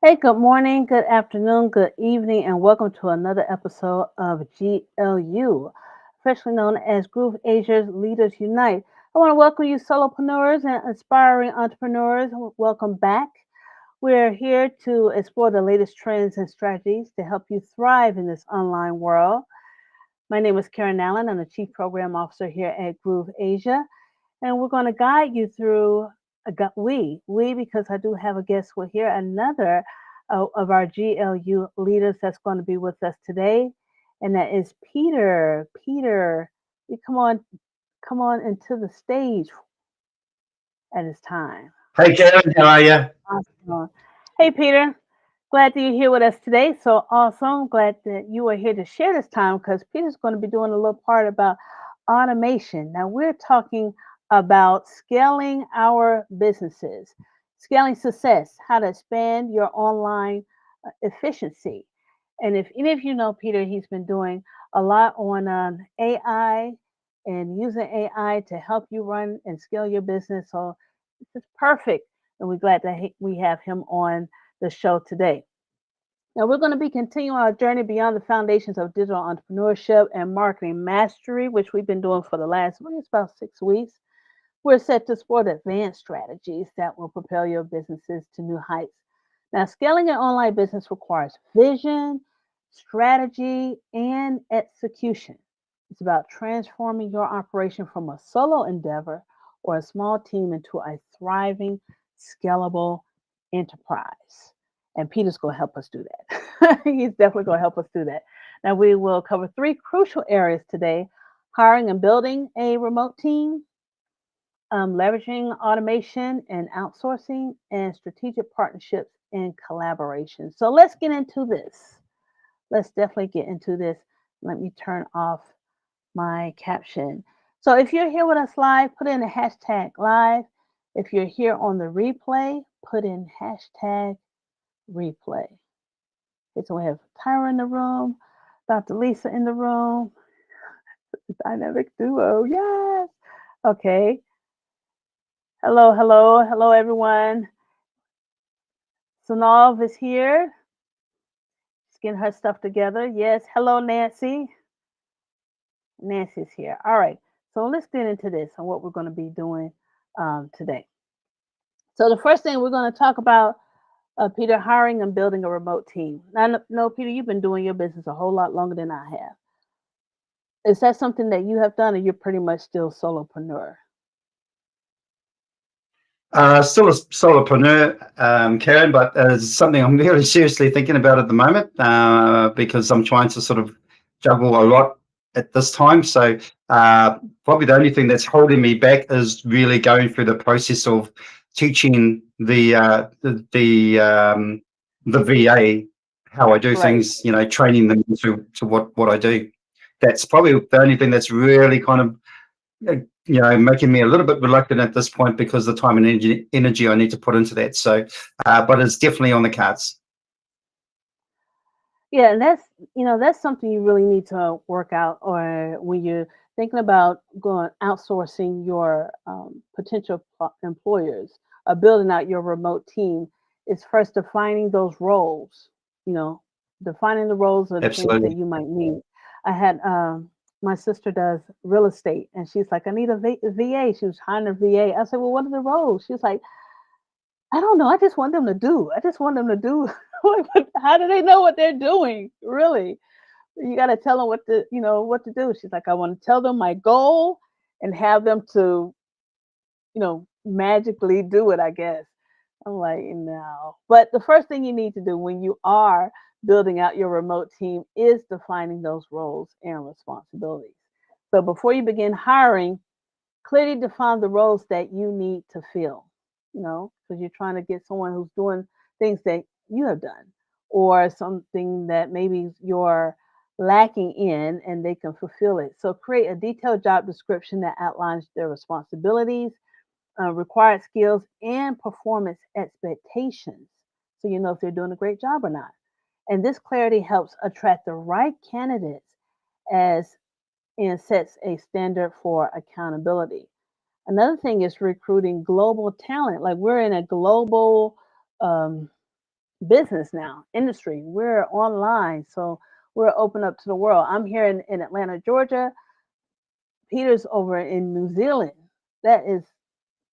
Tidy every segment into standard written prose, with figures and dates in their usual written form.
Hey, good morning, good afternoon, good evening, and welcome to another episode of GLU, officially known as Groove Asia's Leaders Unite. I want to welcome you, solopreneurs and aspiring entrepreneurs. Welcome back. We're here to explore the latest trends and strategies to help you thrive in this online world. My name is Karen Allen. I'm the Chief Program Officer here at Groove Asia, and we're going to guide you through we because I do have a guest with here, another of our GLU leaders that's going to be with us today, and that is Peter. Peter, you come on into the stage at this time. Hey Karen, how are you? Awesome. Hey, Peter. Glad that you're here with us today. So awesome. Glad that you are here to share this time because Peter's going to be doing a little part about automation. Now, we're talking about scaling our businesses, scaling success, how to expand your online efficiency. And if any of you know Peter, he's been doing a lot on AI and using AI to help you run and scale your business. So this is perfect. And we're glad that we have him on the show today. Now, we're going to be continuing our journey beyond the foundations of digital entrepreneurship and marketing mastery, which we've been doing for the last, well, it's about 6 weeks. We're set to explore the advanced strategies that will propel your businesses to new heights. Now, scaling an online business requires vision, strategy, and execution. It's about transforming your operation from a solo endeavor or a small team into a thriving, scalable enterprise. And Peter's going to help us do that. He's definitely going to help us do that. Now, we will cover three crucial areas today: hiring and building a remote team, leveraging automation and outsourcing, and strategic partnerships and collaboration. So let's get into this. Let's definitely get into this. Let me turn off my caption. So if you're here with us live, put in the hashtag live. If you're here on the replay, put in hashtag replay. Okay, so we have Tyra in the room, Dr. Lisa in the room, dynamic duo. Yes. Okay. Hello, hello, hello, everyone. Sonov is here. She's getting her stuff together. Yes. Hello, Nancy. Nancy's here. All right. So let's get into this and what we're going to be doing today. So the first thing we're going to talk about, Peter, hiring and building a remote team. Now, no, Peter, you've been doing your business a whole lot longer than I have. Is that something that you have done, or you're pretty much still solopreneur? Still a solopreneur, Karen, but it's something I'm really seriously thinking about at the moment because I'm trying to sort of juggle a lot at this time. So probably the only thing that's holding me back is really going through the process of teaching the VA how I do Right. things. Training them to what I do. That's probably the only thing that's really kind of making me a little bit reluctant at this point because the time and energy I need to put into that. So, but it's definitely on the cards. Yeah, and that's something you really need to work out, or when you're thinking about going outsourcing your potential employers, building out your remote team, is first defining those roles. You know, defining the roles of the things that Absolutely. you might need. I had my sister does real estate, and she's like, I need a VA. She was hiring a VA. I said, well, what are the roles? She's like, I don't know. I just want them to do. I just want them to do. How do they know what they're doing? Really, you got to tell them what to do. She's like, I want to tell them my goal and have them to, magically do it. I guess. I'm like, no. But the first thing you need to do when you are building out your remote team is defining those roles and responsibilities. So before you begin hiring, clearly define the roles that you need to fill, because you're trying to get someone who's doing things that you have done or something that maybe you're lacking in and they can fulfill it. So create a detailed job description that outlines their responsibilities, required skills, and performance expectations so you know if they're doing a great job or not. And this clarity helps attract the right candidates as and sets a standard for accountability. Another thing is recruiting global talent. Like we're in a global um, business now, industry. We're online, so we're open up to the world. I'm here in Atlanta, Georgia. Peter's over in New Zealand. That is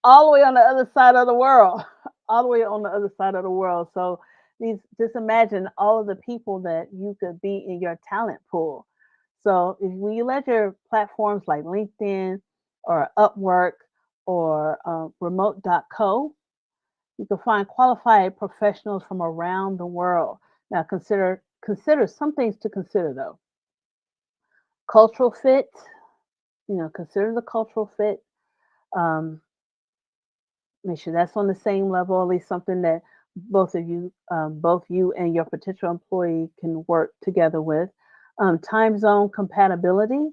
all the way on the other side of the world, all the way on the other side of the world. So these, just imagine all of the people that you could be in your talent pool. So if when you let your platforms like LinkedIn or Upwork or remote.co, you can find qualified professionals from around the world. Now consider some things to consider though. Cultural fit, consider the cultural fit. Um, Make sure that's on the same level, at least something that both you and your potential employee can work together with. Time zone compatibility.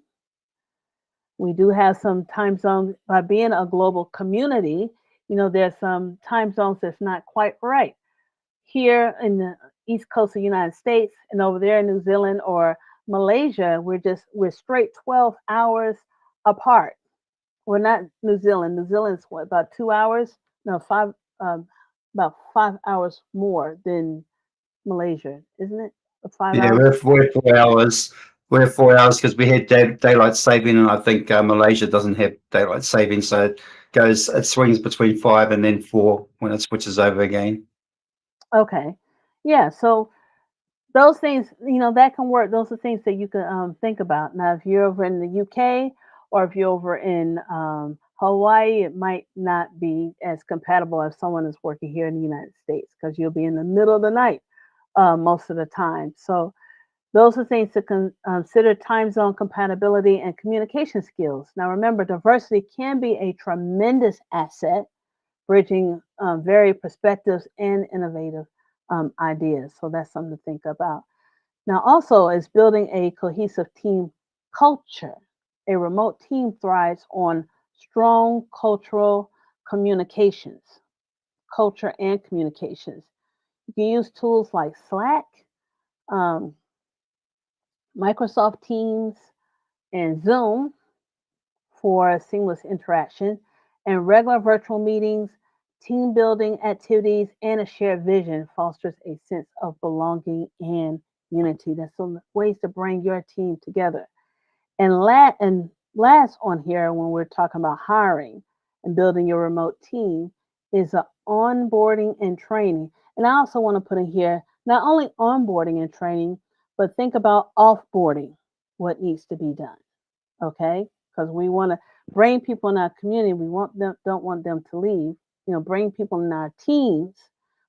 We do have some time zones by being a global community. There's some time zones that's not quite right. Here in the East Coast of the United States and over there in New Zealand or Malaysia, we're straight 12 hours apart. Well, not New Zealand. New Zealand's what, about 2 hours? No, about 5 hours more than Malaysia, isn't it? 5 hours. We're 4 hours. We're 4 hours because we had daylight saving, and I think Malaysia doesn't have daylight saving, so it swings between 5 and then 4 when it switches over again. Okay, yeah. So those things, that can work. Those are things that you can think about. Now, if you're over in the UK or if you're over in Hawaii, it might not be as compatible as someone is working here in the United States because you'll be in the middle of the night most of the time. So those are things to consider: time zone compatibility and communication skills. Now, remember, diversity can be a tremendous asset, bridging varied perspectives and innovative ideas. So that's something to think about. Now, also, is building a cohesive team culture. A remote team thrives on strong cultural communications, culture and communications. You can use tools like Slack, um, Microsoft Teams, and Zoom for seamless interaction, and regular virtual meetings, team building activities, and a shared vision fosters a sense of belonging and unity. That's some ways to bring your team together. And last on here, when we're talking about hiring and building your remote team, is the onboarding and training. And I also want to put in here not only onboarding and training, but think about offboarding, what needs to be done. Okay, because we want to bring people in our community. We don't want them to leave. Bring people in our teams,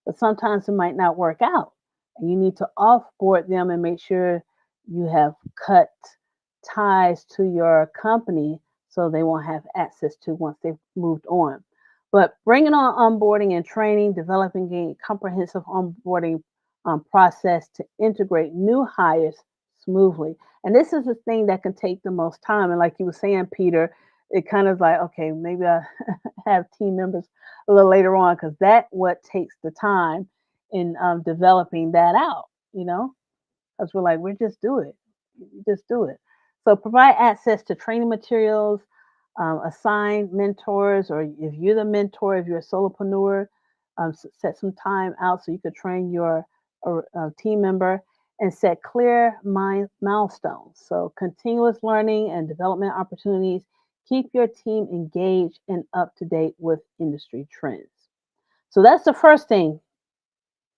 but sometimes it might not work out, and you need to offboard them and make sure you have cut ties to your company so they won't have access to once they've moved on. But bringing on onboarding and training, developing a comprehensive onboarding process to integrate new hires smoothly. And this is the thing that can take the most time. And like you were saying, Peter, it kind of like, okay, maybe I have team members a little later on because that what takes the time in developing that out, because we're like, we just do it. Just do it. So provide access to training materials, assign mentors, or if you're the mentor, if you're a solopreneur, set some time out so you could train your team member and set clear milestones. So continuous learning and development opportunities keep your team engaged and up to date with industry trends. So that's the first thing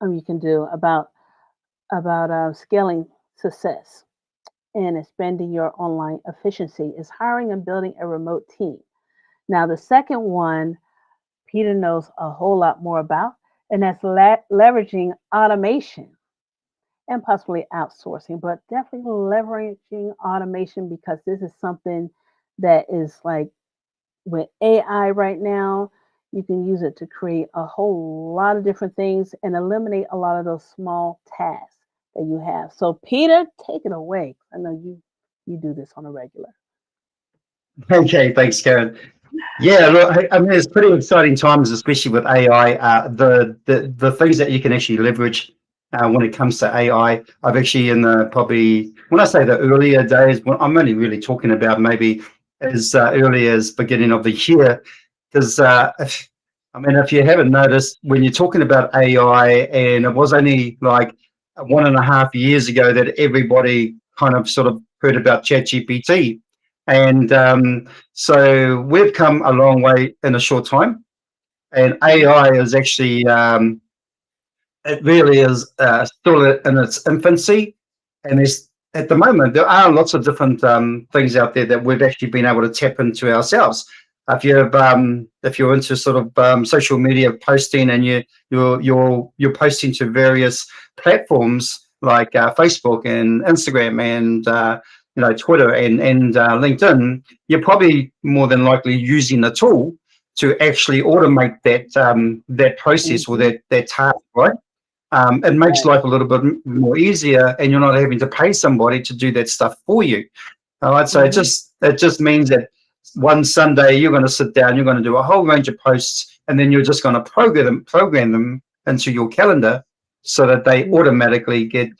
you can do about scaling success and expanding your online efficiency is hiring and building a remote team. Now, the second one, Peter knows a whole lot more about, and that's leveraging automation and possibly outsourcing, but definitely leveraging automation because this is something that is like with AI right now. You can use it to create a whole lot of different things and eliminate a lot of those small tasks that you have. So, Peter, take it away. I know you do this on a regular. Okay, thanks, Karen. Yeah, look, I mean, it's pretty exciting times, especially with AI. The things that you can actually leverage when it comes to AI. I've actually probably when I say the earlier days, when I'm only really talking about maybe as early as beginning of the year, because I mean, if you haven't noticed, when you're talking about AI, and it was only like 1.5 years ago that everybody kind of sort of heard about ChatGPT. And so we've come a long way in a short time. And AI is actually, it really is still in its infancy. And there's, at the moment, there are lots of different things out there that we've actually been able to tap into ourselves. If you're into sort of social media posting, and you're posting to various platforms like Facebook and Instagram and Twitter and LinkedIn, you're probably more than likely using the tool to actually automate that process or that task, right? It makes life a little bit more easier, and you're not having to pay somebody to do that stuff for you. All right, so it just means that one Sunday you're going to sit down, you're going to do a whole range of posts, and then you're just going to program them into your calendar so that they automatically get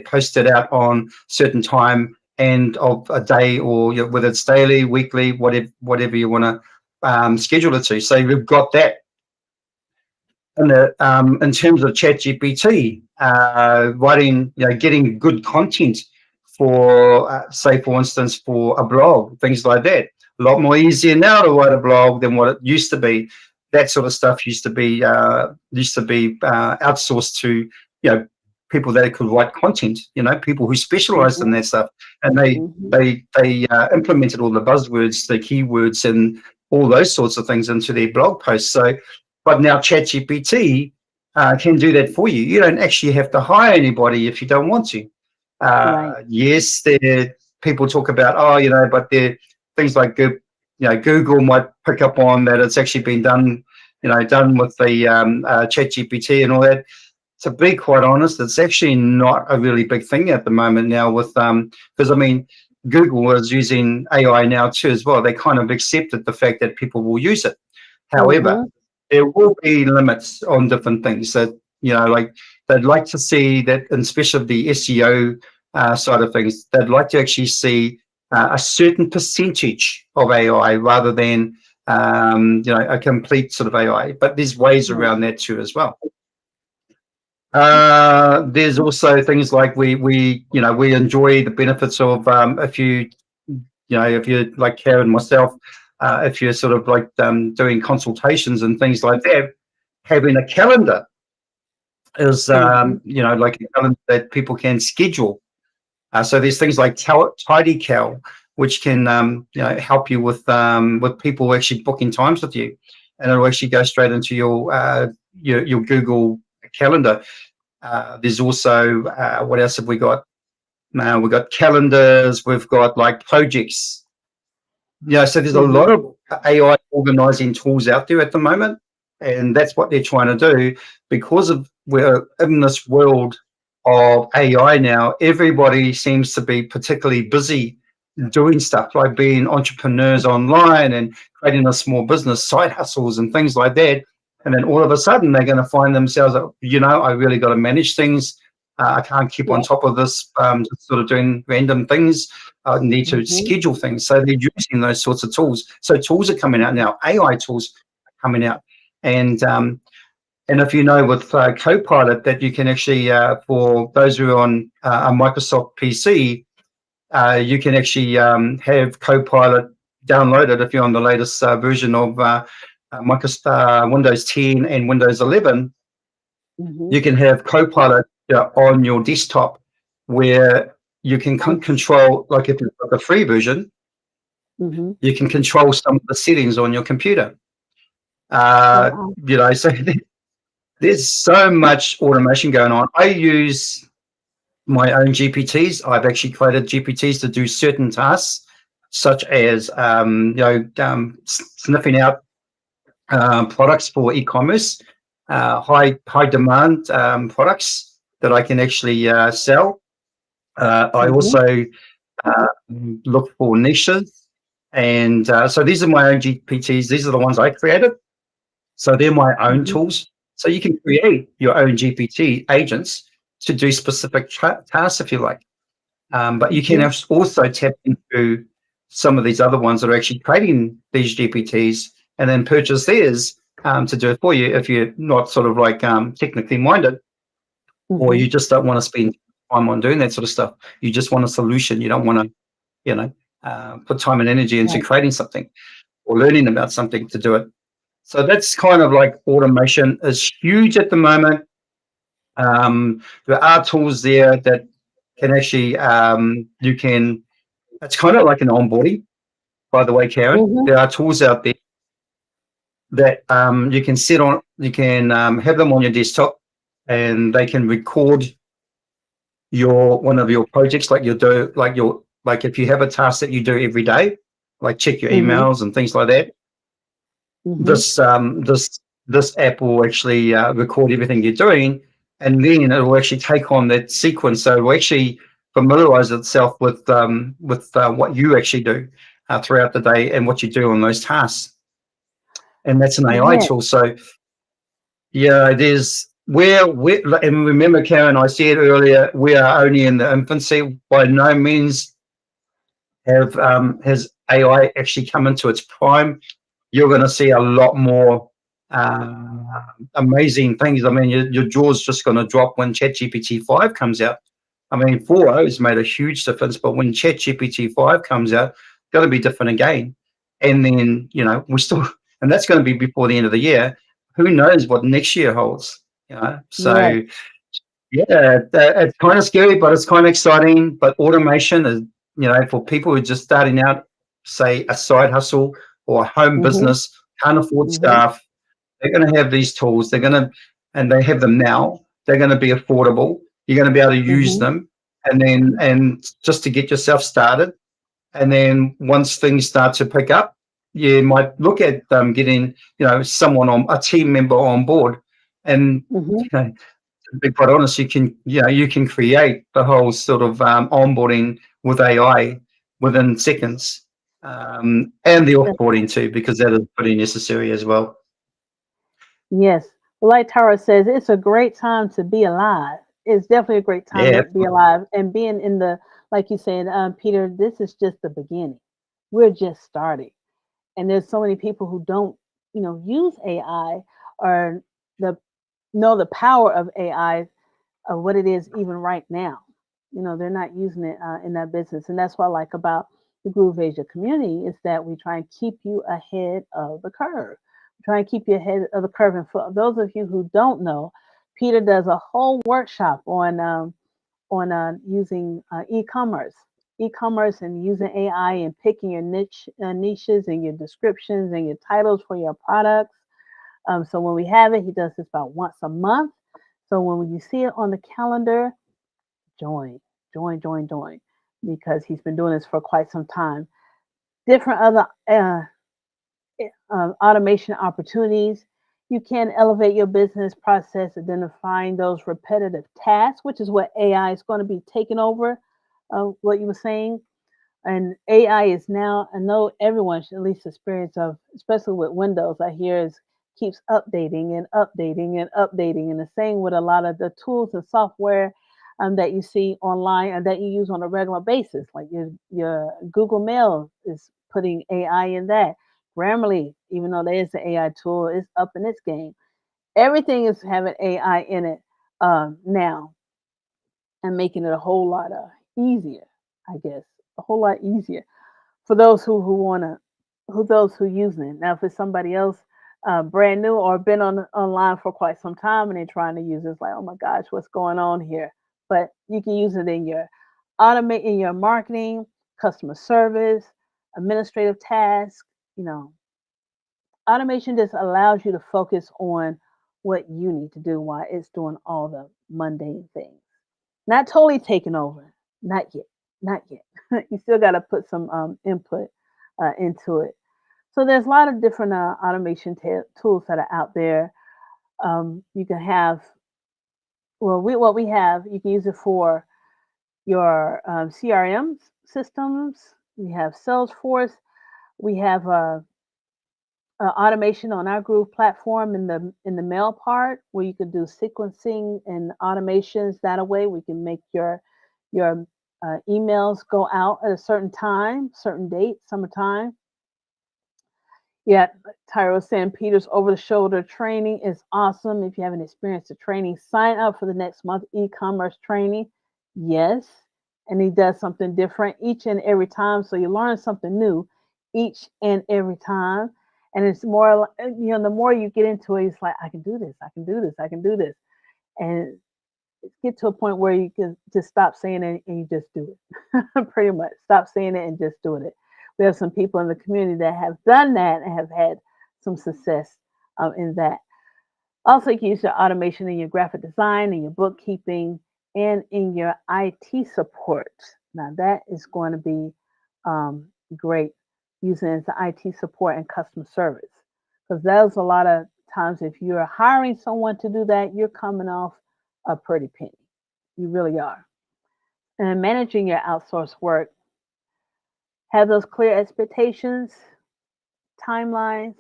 posted out on certain time and of a day, or whether it's daily, weekly, whatever you want to schedule it to. So we've got that. And in terms of ChatGPT, writing, getting good content for, say, for instance, for a blog, things like that. A lot more easier now to write a blog than what it used to be. That sort of stuff used to be outsourced to people that could write content. People who specialised in that stuff, and they implemented all the buzzwords, the keywords, and all those sorts of things into their blog posts. So, but now ChatGPT can do that for you. You don't actually have to hire anybody if you don't want to. Yes, people talk about, but there things like Google might pick up on that it's actually been done with the ChatGPT and all that. To be quite honest, it's actually not a really big thing at the moment now, with because I mean, Google is using AI now too as well. They kind of accepted the fact that people will use it. However, there will be limits on different things that like they'd like to see that, and especially the SEO side of things, they'd like to actually see a certain percentage of AI rather than a complete sort of AI. But there's ways around that too as well. There's also things like we enjoy the benefits of if you're like Karen and myself, if you're sort of like doing consultations and things like that, having a calendar is like a calendar that people can schedule. So there's things like TidyCal, which can help you with people actually booking times with you, and it'll actually go straight into your Google Calendar. There's also what else have we got? Now we've got calendars. We've got like projects. So there's a lot of AI organizing tools out there at the moment, and that's what they're trying to do, because we're in this world of AI now. Everybody seems to be particularly busy doing stuff like being entrepreneurs online and creating a small business, side hustles and things like that. And then all of a sudden they're going to find themselves, I really got to manage things. I can't keep on top of this, just sort of doing random things. I need to schedule things. So they're using those sorts of tools. So tools are coming out now. AI tools are coming out. And if with Copilot, that you can actually, for those who are on a Microsoft PC, you can actually have Copilot downloaded if you're on the latest version of Microsoft Windows 10 and Windows 11. You can have Copilot on your desktop, where you can control, like if you've got the free version, you can control some of the settings on your computer. So there's so much automation going on. I use my own GPTs. I've actually created GPTs to do certain tasks, such as sniffing out products for e-commerce, high demand products that I can actually sell. I also look for niches, and so these are my own GPTs. These are the ones I created, so they're my own tools. So you can create your own GPT agents to do specific tasks if you like, but you can also tap into some of these other ones that are actually creating these GPTs and then purchase theirs to do it for you if you're not sort of like technically minded, or Mm-hmm. you just don't want to spend time on doing that sort of stuff. You just want a solution. You don't want to, you know, put time and energy into Right. creating something or learning about something to do it. So that's kind of like automation is huge at the moment. There are tools there that can actually you can. It's kind of like an onboarding, by the way, Karen. Mm-hmm. There are tools out there that you can sit on. You can have them on your desktop, and they can record your one of your projects, like you do, like if you have a task that you do every day, like check your Mm-hmm. emails and things like that. Mm-hmm. This app will actually record everything you're doing, and then it will actually take on that sequence. So it will actually familiarize itself with what you actually do throughout the day and what you do on those tasks. And that's an AI Yes. tool. So yeah, it is. And remember, Karen, I said earlier, we are only in the infancy. By no means has AI actually come into its prime. You're going to see a lot more amazing things. I mean, your jaw's just going to drop when ChatGPT 5 comes out. I mean, 4.0 has made a huge difference, but when ChatGPT 5 comes out, it's going to be different again. And then, we still, and that's going to be before the end of the year. Who knows what next year holds? Yes. So yeah, it's kind of scary, but it's kind of exciting. But automation is, for people who are just starting out, say a side hustle or a home Mm-hmm. business, can't afford Mm-hmm. staff, they're going to have these tools. And they have them now. They're going to be affordable. You're going to be able to use Mm-hmm. them, and just to get yourself started. And then once things start to pick up, you might look at getting, someone on a team member on board, and Mm-hmm. to be quite honest, you can create the whole sort of onboarding with AI within seconds, and the offboarding too, because that is pretty necessary as well. Yes. Well, like Tara says, it's a great time to be alive. It's definitely a great time Yeah, to be alive and being in the, like you said, Peter, this is just the beginning. We're just starting. And there's so many people who don't, use AI or the know the power of AI of what it is even right now. They're not using it in that business. And that's what I like about the Groove Asia community is that we try and keep you ahead of the curve. We try and keep you ahead of the curve. And for those of you who don't know, Peter does a whole workshop on using e-commerce and using AI and picking your niches and your descriptions and your titles for your products. So when we have it, he does this about once a month. So when you see it on the calendar, join, join, because he's been doing this for quite some time. Different other automation opportunities. You can elevate your business process, identifying those repetitive tasks, which is what AI is going to be taking over. What you were saying, and AI is now. I know everyone should at least experience of, especially with Windows. I hear is keeps updating and updating and updating, and the same with a lot of the tools and software that you see online and that you use on a regular basis. Like your Google Mail is putting AI in that. Grammarly, even though there is an AI tool, is up in its game. Everything is having AI in it now and making it a whole lot easier, I guess, a whole lot easier for those who wanna who those who using it. Now, if it's somebody else brand new or been on online for quite some time and they're trying to use it, it's like, oh my gosh, what's going on here? But you can use it in your in your marketing, customer service, administrative tasks. You know, automation just allows you to focus on what you need to do while it's doing all the mundane things. Not totally taken over. Not yet. Not yet. You still got to put some input into it. So there's a lot of different automation tools that are out there. You can have, well, what we have, you can use it for your CRM systems. We have Salesforce. We have automation on our Groove platform in the mail part, where you could do sequencing and automations. That way, we can make your emails go out at a certain time, certain date, summertime. Yeah, Tyra was saying Peter's over the shoulder training is awesome. If you haven't experienced the training, sign up for the next month e-commerce training. Yes. And he does something different each and every time. So you learn something new each and every time. And it's more, the more you get into it, it's like, I can do this, I can do this, I can do this. And get to a point where you can just stop saying it and you just do it. Pretty much stop saying it and just doing it. We have some people in the community that have done that and have had some success in that. Also, you can use your automation in your graphic design, in your bookkeeping, and in your IT support. Now, that is going to be great using it as IT support and customer service. Because there's a lot of times if you're hiring someone to do that, you're coming off a pretty penny. You really are. And managing your outsourced work, have those clear expectations, timelines,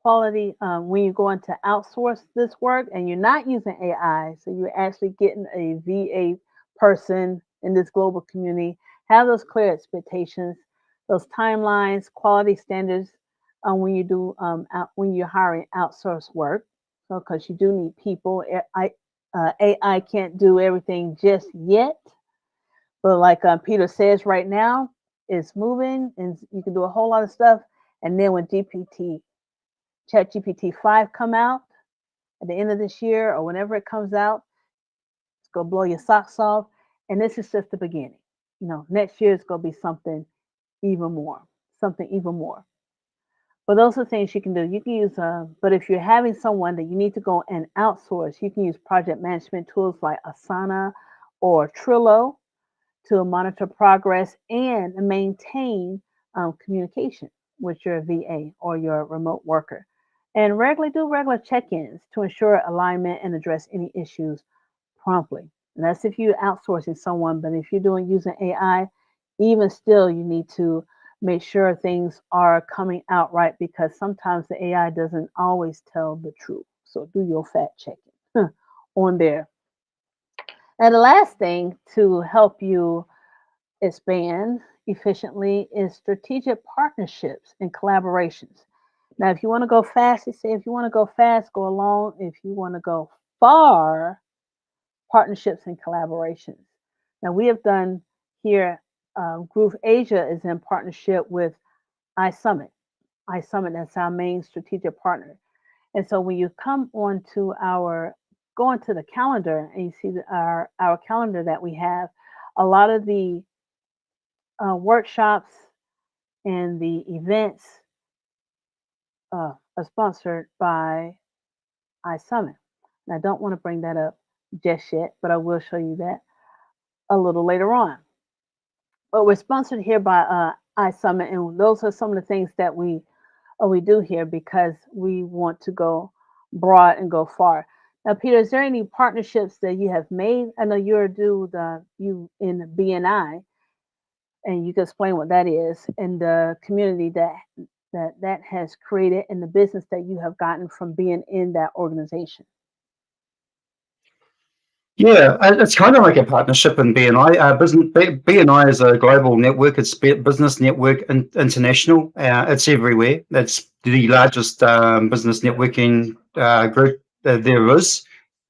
quality when you're going to outsource this work and you're not using AI, so you're actually getting a VA person in this global community, have those clear expectations, those timelines, quality standards when you do when you're hiring outsourced work, because you do need people. AI can't do everything just yet, but like Peter says, right now it's moving, and you can do a whole lot of stuff. And then when ChatGPT 5 come out at the end of this year or whenever it comes out, it's gonna blow your socks off. And this is just the beginning. Next year it's gonna be something even more, something even more. But those are things you can do. You can use, but if you're having someone that you need to go and outsource, you can use project management tools like Asana or Trello to monitor progress and maintain communication with your VA or your remote worker. And regularly do regular check ins to ensure alignment and address any issues promptly. And that's if you're outsourcing someone, but if you're doing using AI, even still, you need to make sure things are coming out right because sometimes the AI doesn't always tell the truth. So do your fact checking on there. And the last thing to help you expand efficiently is strategic partnerships and collaborations. Now, if you want to go fast, they say if you want to go fast, go alone. If you want to go far, partnerships and collaborations. Now, we have done here, Groove Asia is in partnership with iSummit. iSummit, that's our main strategic partner. And so when you come onto go into the calendar and you see our calendar that we have, a lot of the workshops and the events are sponsored by iSummit. And I don't want to bring that up just yet, but I will show you that a little later on. But we're sponsored here by iSummit, and those are some of the things that we do here because we want to go broad and go far. Now, Peter, is there any partnerships that you have made? I know you in BNI, and you can explain what that is and the community that has created and the business that you have gotten from being in that organization. Yeah, it's kind of like a partnership in BNI. BNI is a global network. It's Business Network International. It's everywhere. It's the largest business networking group there is.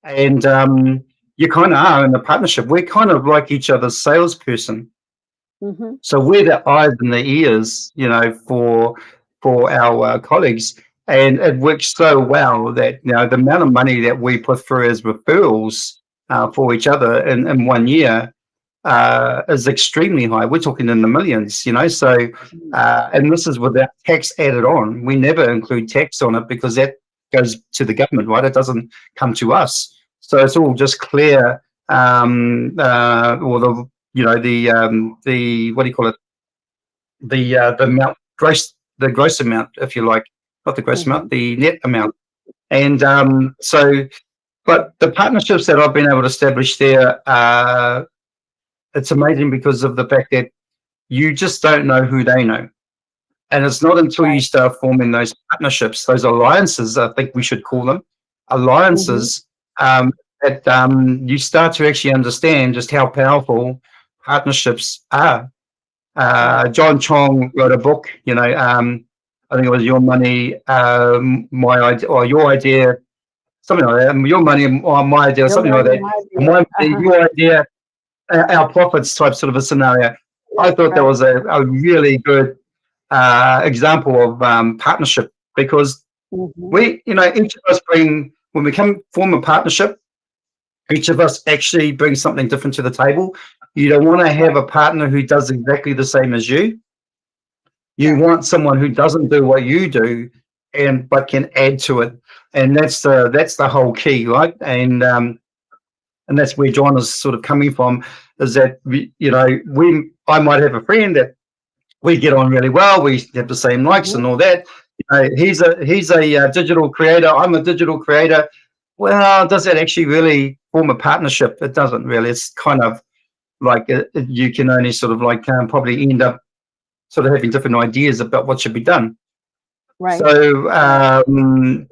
And you kind of are in a partnership. We're kind of like each other's salesperson. Mm-hmm. So we're the eyes and the ears, for our colleagues. And it works so well that, the amount of money that we put through as referrals for each other in 1 year is extremely high. We're talking in the millions, So, and this is without tax added on. We never include tax on it because that goes to the government, right? It doesn't come to us. So it's all just clear, or the what do you call it? The amount the gross amount, if you like, not the gross amount, the net amount. And but the partnerships that I've been able to establish there, it's amazing because of the fact that you just don't know who they know. And it's not until you start forming those partnerships, those alliances, I think we should call them alliances, that you start to actually understand just how powerful partnerships are. John Chong wrote a book, I think it was your money, my idea, or your idea, something like that. Your money, or my idea, or Your something like money, that. my My idea. money, your idea, our profits type sort of a scenario. I That's thought that right. was a really good example of partnership, because Hmm. we, each of us bring, when we come form a partnership, each of us actually brings something different to the table. You don't want to have Right, a partner who does exactly the same as you. You right. want someone who doesn't do what you do, and but can add to it, and that's the whole key, right? And that's where John is sort of coming from, is that we I might have a friend that we get on really well. We have the same likes Hmm. and all that. He's a digital creator. I'm a digital creator. Well, does that actually really form a partnership? It doesn't really. It's kind of like you can only sort of like probably end up sort of having different ideas about what should be done. Right. So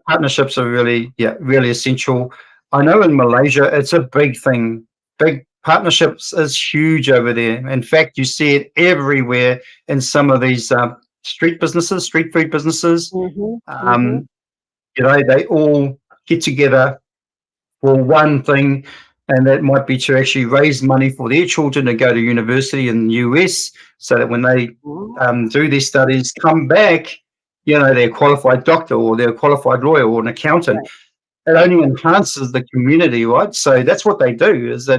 partnerships are really, yeah, really essential. I know in Malaysia it's a big thing. Big partnerships is huge over there. In fact, you see it everywhere in some of these street businesses, street food businesses. Hmm. Hmm. Um, they all get together for one thing, and that might be to actually raise money for their children to go to university in the US, so that when they do their studies, come back, they're a qualified doctor, or they're a qualified lawyer, or an accountant. Right. It only enhances the community, right? So that's what they do. Is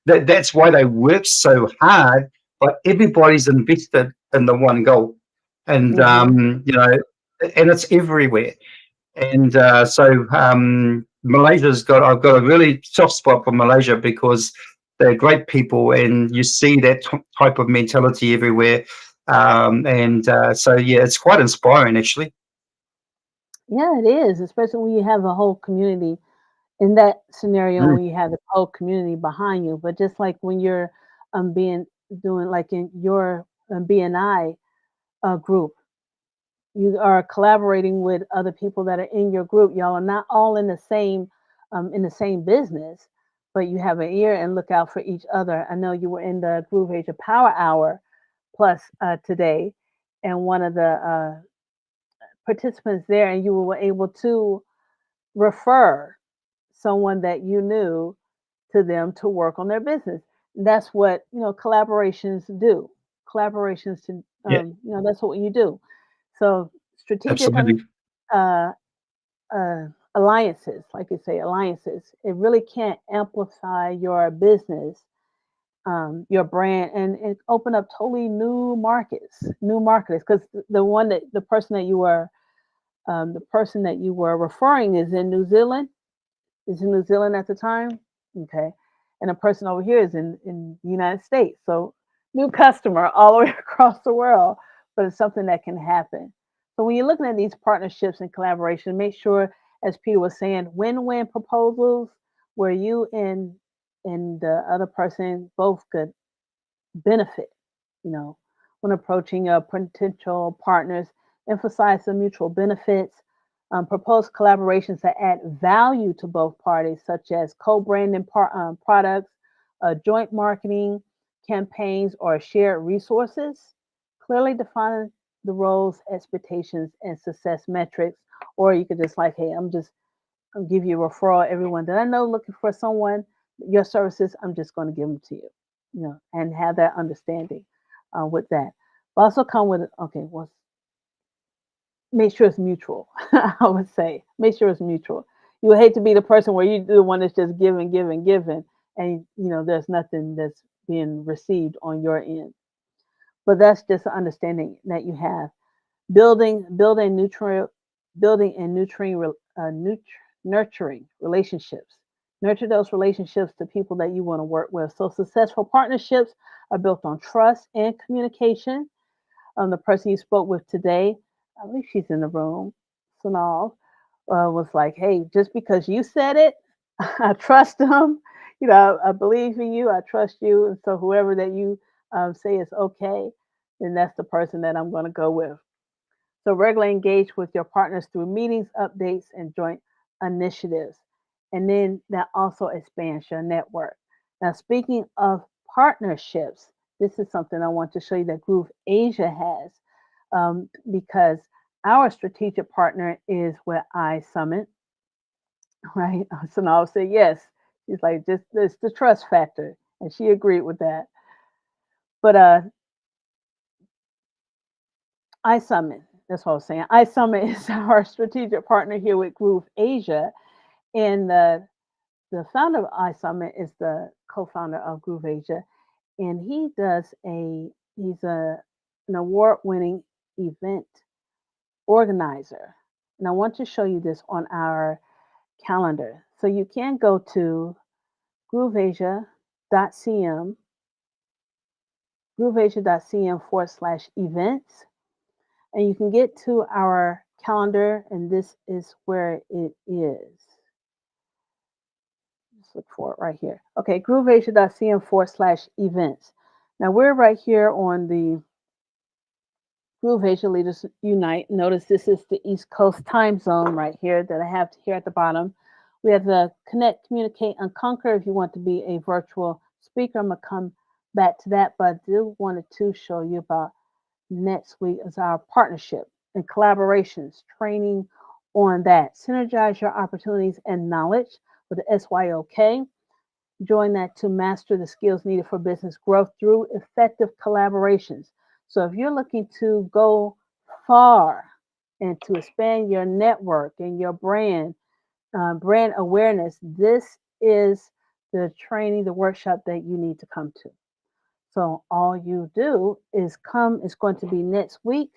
that's why they work so hard, but everybody's invested in the one goal, and Hmm. and it's everywhere. And Malaysia's got, I've got a really soft spot for Malaysia, because they're great people, and you see that type of mentality everywhere. So yeah, it's quite inspiring actually. Yeah, it is, especially when you have a whole community in that scenario, Mm, when you have the whole community behind you. But just like when you're being doing like in your BNI group, you are collaborating with other people that are in your group. Y'all are not all in the same business, but you have an ear and look out for each other. I know you were in the Groove Asia Power Hour Plus today, and one of the participants there, and you were able to refer someone that you knew to them to work on their business. That's what collaborations do. Collaborations to yeah, that's what you do. So strategic absolutely. uh, alliances, like you say, alliances, it really can't amplify your business, your brand, and open up totally new markets. Because the person that you were referring is in New Zealand, at the time. Okay. And a person over here is in the United States. So new customer all the way across the world, but it's something that can happen. So when you're looking at these partnerships and collaboration, make sure, as Peter was saying, win-win proposals where you and the other person both could benefit, you know, when approaching potential partners, emphasize the mutual benefits, propose collaborations that add value to both parties, such as co-branding products, joint marketing campaigns, or shared resources. Clearly define the roles, expectations, and success metrics. Or you could just like, hey, I'll give you a referral. Everyone that I know looking for someone, your services, I'm just going to give them to you, and have that understanding with that. But also come with, okay, well, make sure it's mutual. I would say, make sure it's mutual. You would hate to be the person where you the one that's just giving, giving, giving, and there's nothing that's being received on your end. But that's just an understanding that you have. Building nutrient, building and nurturing relationships. Nurture those relationships to people that you want to work with. So successful partnerships are built on trust and communication. The person you spoke with today, I believe she's in the room, Sonal, was like, "Hey, just because you said it, I trust them. I believe in you. I trust you. And so whoever that you say is okay, then that's the person that I'm going to go with." So regularly engage with your partners through meetings, updates, and joint initiatives. And then that also expands your network. Now, speaking of partnerships, this is something I want to show you that Groove Asia has, because our strategic partner is with iSummit, right? So now I'll say yes. She's like, just it's the trust factor, and she agreed with that. But iSummit, that's what I was saying. iSummit is our strategic partner here with Groove Asia, and the founder of iSummit is the co-founder of Groove Asia, and he's an award-winning event organizer. And I want to show you this on our calendar. So you can go to grooveasia.cm, grooveasia.cm/events, and you can get to our calendar, and this is where it is. Let's look for it right here. Okay, grooveasia.cm/events. Now we're right here on the Groove Asia Leaders Unite. Notice this is the East Coast time zone right here that I have here at the bottom. We have the Connect, Communicate, and Conquer if you want to be a virtual speaker. I'm going to come back to that, but I do wanted to show you about next week as our partnership and collaborations, training on that. Synergize your opportunities and knowledge with the SYOK. Join that to master the skills needed for business growth through effective collaborations. So if you're looking to go far and to expand your network and your brand awareness, this is the training, the workshop that you need to come to. So all you do is come. It's going to be next week,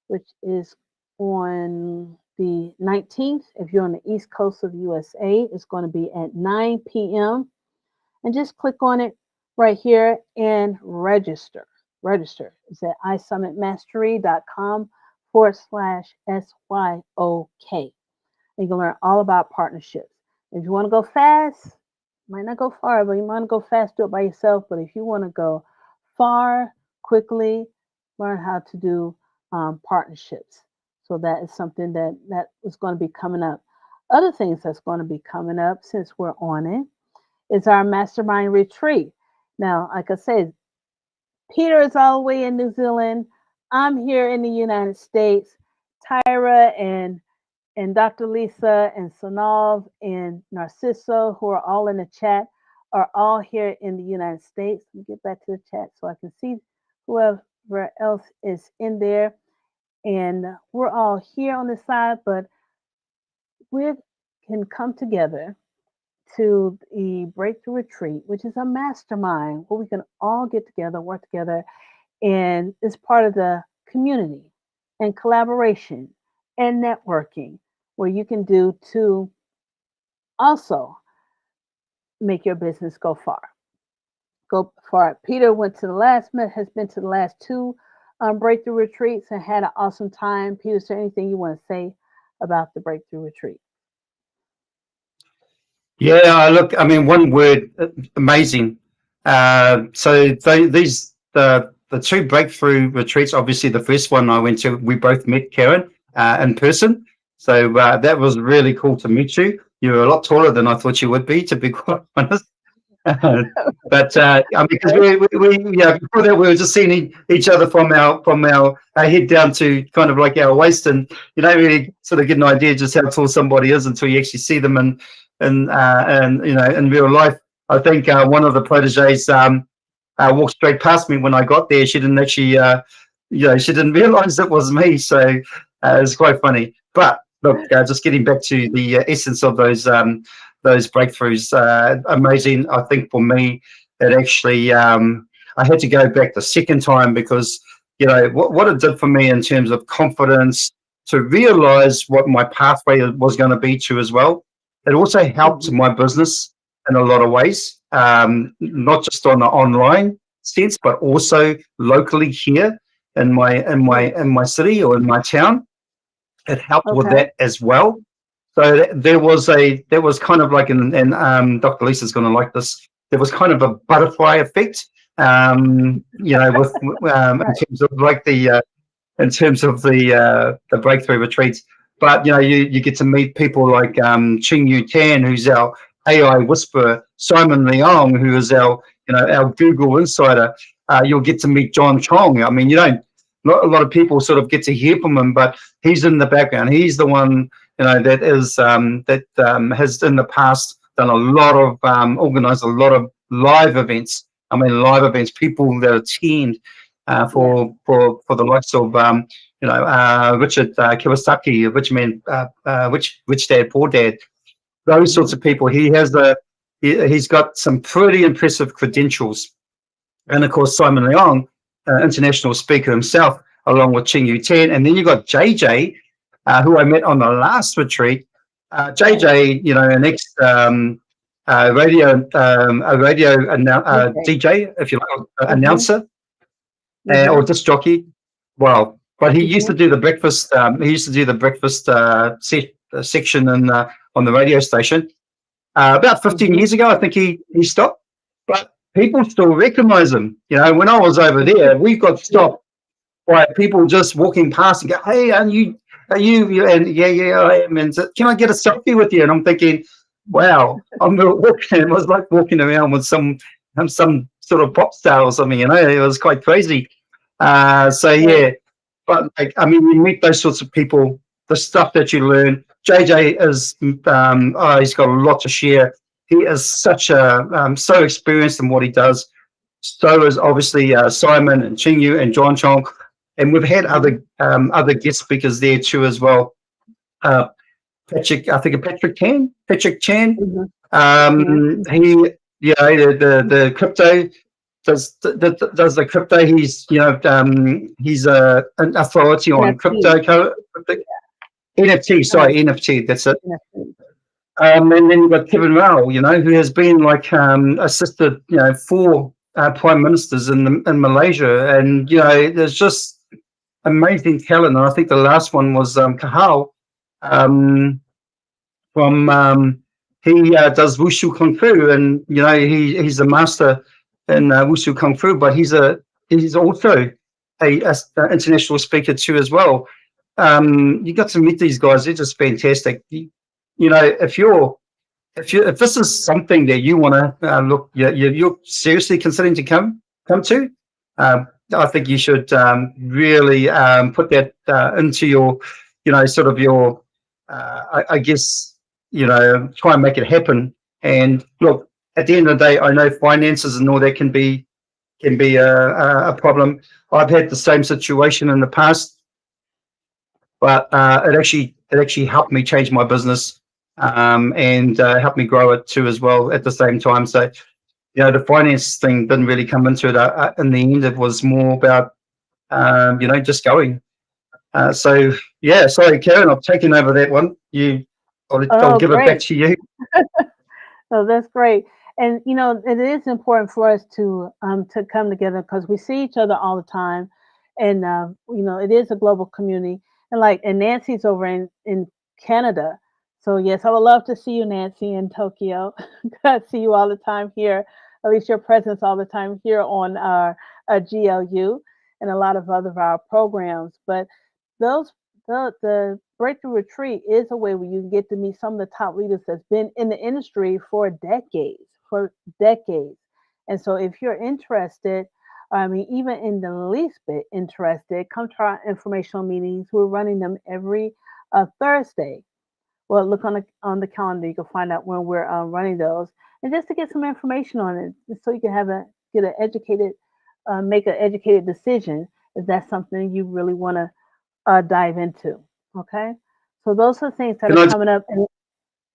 which is on the 19th. If you're on the East Coast of USA, it's going to be at 9 p.m. And just click on it right here and register. Register. It's at isummitmastery.com/SYOK. You can learn all about partnerships. If you want to go fast, might not go far, but you want to go fast, do it by yourself. But if you want to go far, quickly, learn how to do partnerships. So that is something that is going to be coming up. Other things that's going to be coming up since we're on it is our mastermind retreat. Now, like I said, Peter is all the way in New Zealand. I'm here in the United States. Tyra and Dr. Lisa and Sonal and Narciso, who are all in the chat, are all here in the United States. Let me get back to the chat so I can see whoever else is in there. And we're all here on this side, but we can come together to the Breakthrough Retreat, which is a mastermind where we can all get together, work together, and it's part of the community and collaboration and networking where you can do to also make your business go far. Go far. Peter has been to the last two Breakthrough Retreats and had an awesome time. Peter, is there anything you want to say about the Breakthrough Retreat? Yeah, look, I mean, one word, amazing. The two breakthrough retreats, obviously the first one I went to, we both met Karen in person. So that was really cool to meet you. You were a lot taller than I thought you would be, to be quite honest. But I mean, because before that we were just seeing each other from our head down to kind of like our waist, and you don't really sort of get an idea just how tall somebody is until you actually see them and you know, in real life. I think one of the proteges walked straight past me when I got there. She didn't actually, she didn't realize it was me. So it was quite funny. But look, just getting back to the essence of those breakthroughs, amazing. I think for me, it actually, I had to go back the second time because, you know, what it did for me in terms of confidence to realize what my pathway was going to be to as well. It also helped my business in a lot of ways, not just on the online sense, but also locally here in my city or in my town. It helped with that as well. So there was kind of like, and Dr. Lisa's going to like this. There was kind of a butterfly effect, you know, with in terms of the breakthrough retreats. But you know, you get to meet people like Ching Yu Tan, who's our AI whisperer, Simon Leong, who is our Google insider. You'll get to meet John Chong. I mean, you don't not a lot of people sort of get to hear from him, but he's in the background. He's the one, that has in the past done a lot of organized a lot of live events. I mean, live events, people that attend for the likes of Richard Kawasaki, Rich Dad Poor Dad, those sorts of people. He's got some pretty impressive credentials, and of course Simon Leong, international speaker himself, along with Ching Yu Ten, and then you got JJ, who I met on the last retreat. JJ, an ex DJ, if you like, announcer or disc jockey. Well, but he used to do the breakfast. He used to do the breakfast section on the radio station. About 15 years ago, I think he stopped, but people still recognize him. When I was over there, we got stopped by people just walking past and go, "Hey, are you?" And yeah, I am. And can I get a selfie with you? And I'm thinking, wow, it was like walking around with some sort of pop star or something. It was quite crazy. So yeah, but you meet those sorts of people. The stuff that you learn. JJ is, he's got a lot to share. He is such so experienced in what he does. So is obviously Simon and Ching Yu and John Chong, and we've had other guest speakers there too as well. Patrick Chan. He, the crypto does the crypto. He's an authority on crypto. NFT, sorry, NFT. That's it. And then you've got Kevin Rao, who has been assisted, 4 prime ministers in Malaysia, and there's just amazing talent. And I think the last one was Kahal, from he does wushu kung fu, and he's a master in wushu kung fu, but he's also a international speaker too as well. You got to meet these guys; they're just fantastic. If this is something that you want to look, you're seriously considering to come to, I think you should really put that into your, sort of your, I guess, try and make it happen. And look, at the end of the day, I know finances and all that can be a problem. I've had the same situation in the past. But it actually helped me change my business and helped me grow it too as well at the same time. So, the finance thing didn't really come into it. In the end, it was more about, just going. So, yeah, sorry, Karen, I've taken over that one. I'll give it back to you. Oh, that's great. And, it is important for us to come together because we see each other all the time. And, it is a global community. And Nancy's over in Canada. So yes, I would love to see you, Nancy, in Tokyo. I see you all the time here, at least your presence all the time here on our GLU and a lot of other of our programs. But the Breakthrough Retreat is a way where you get to meet some of the top leaders that's been in the industry for decades. And so if you're interested, even in the least bit interested, come to our informational meetings. We're running them every Thursday. Well, look on the calendar. You can find out when we're running those, and just to get some information on it, so you can make an educated decision if that's something you really want to dive into. Okay, so those are things that are coming up. And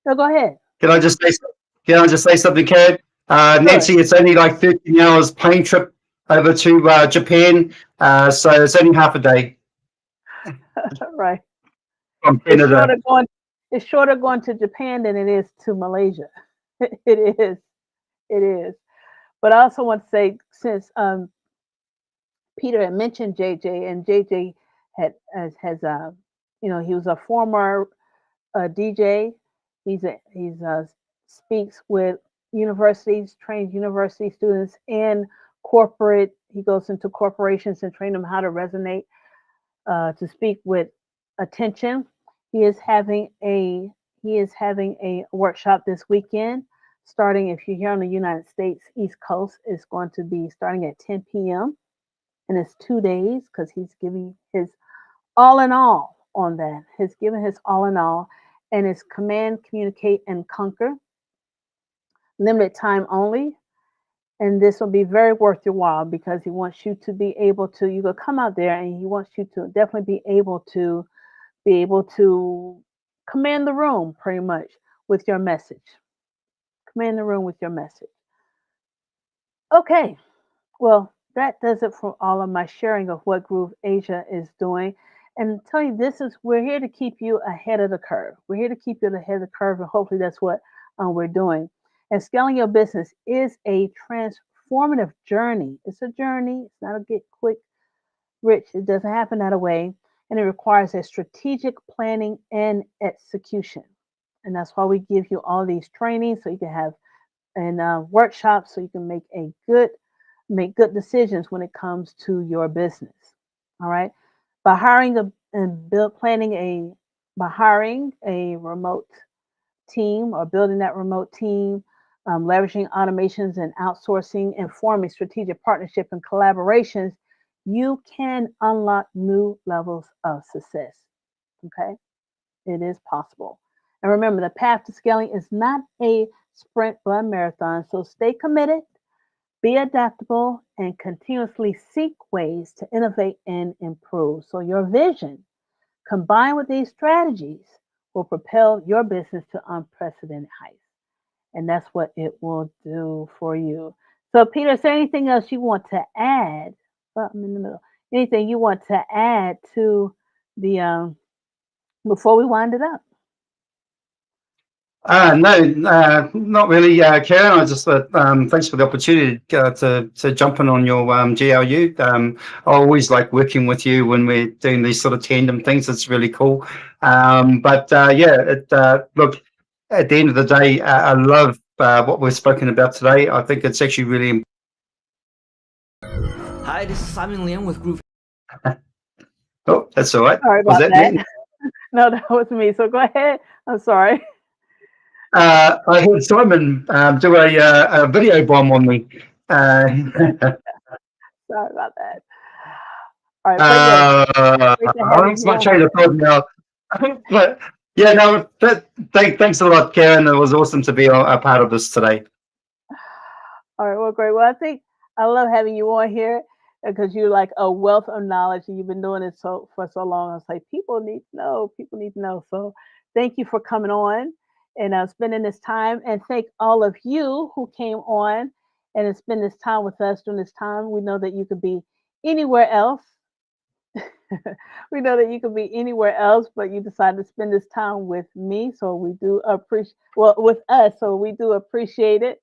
so go ahead. Can I just say something, Karen? Nancy, it's only like 13 hours plane trip over to Japan, so it's only half a day. Right. From Canada. It's shorter going to Japan than it is to Malaysia. It is. But I also want to say, since Peter had mentioned JJ, and JJ he was a former DJ. He's speaks with universities, trains university students and corporate. He goes into corporations and train them how to resonate, to speak with attention. He is having a workshop this weekend, starting, if you're here on the United States East Coast, it's going to be starting at 10 p.m. in his 2 days because he's giving his all in all on that. He's given his all in all, and it's command, communicate, and conquer. Limited time only, and this will be very worth your while because he wants you to be able to. You will come out there, and he wants you to definitely be able to command the room pretty much with your message. Command the room with your message. Okay, well, that does it for all of my sharing of what Groove Asia is doing. And tell you this is we're here to keep you ahead of the curve. We're here to keep you ahead of the curve, and hopefully that's what we're doing. And scaling your business is a transformative journey. It's a journey. It's not a get quick rich. It doesn't happen that way, and it requires a strategic planning and execution. And that's why we give you all these trainings so you can have and workshops so you can make good decisions when it comes to your business. All right. By hiring a and build planning a by hiring a remote team or building that remote team, leveraging automations and outsourcing, and forming strategic partnership and collaborations, you can unlock new levels of success. Okay, it is possible. And remember, the path to scaling is not a sprint but a marathon. So stay committed, be adaptable, and continuously seek ways to innovate and improve. So your vision, combined with these strategies, will propel your business to unprecedented heights. And that's what it will do for you. So, Peter, is there anything else you want to add? Well, I'm in the middle. Anything you want to add to the before we wind it up? No, not really, Karen. I just thanks for the opportunity to jump in on your GLU. I always like working with you when we're doing these sort of tandem things. It's really cool. Look, at the end of the day, I love what we've spoken about today. I think it's actually really important. Hi, this is Simon Liang with Groove. Oh, that's all right. Sorry Was about that that. me? No, that was me. So go ahead. I'm sorry. I heard Simon do a video bomb on me. Sorry about that. All right, but great to have you That's my here. train of thought now. But yeah, no, thanks a lot, Karen. It was awesome to be a part of this today. All right, well, great. Well, I think I love having you on here because you're like a wealth of knowledge and you've been doing it for so long. I was like, people need to know. People need to know. So thank you for coming on and spending this time. And thank all of you who came on and have spent this time with us during this time. We know that you could be anywhere else. We know that you could be anywhere else, but you decided to spend this time with me. So we do appreciate, well, with us. So we do appreciate it.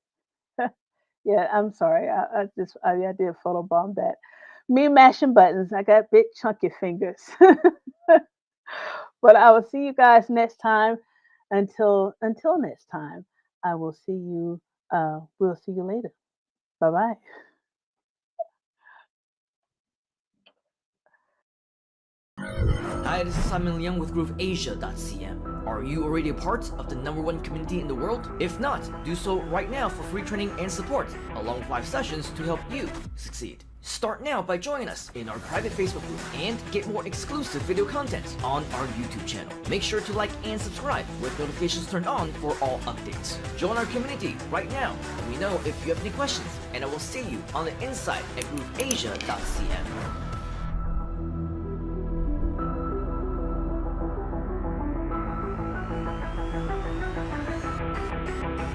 Yeah, I'm sorry. I did photobomb that. Me mashing buttons. I got big chunky fingers. But I will see you guys next time. Until next time, I will see you. We'll see you later. Bye bye. Hi, this is Simon Liang with GrooveAsia.cm. Are you already a part of the #1 community in the world? If not, do so right now for free training and support, along with live sessions to help you succeed. Start now by joining us in our private Facebook group and get more exclusive video content on our YouTube channel. Make sure to like and subscribe with notifications turned on for all updates. Join our community right now. Let me know if you have any questions, and I will see you on the inside at GrooveAsia.cm.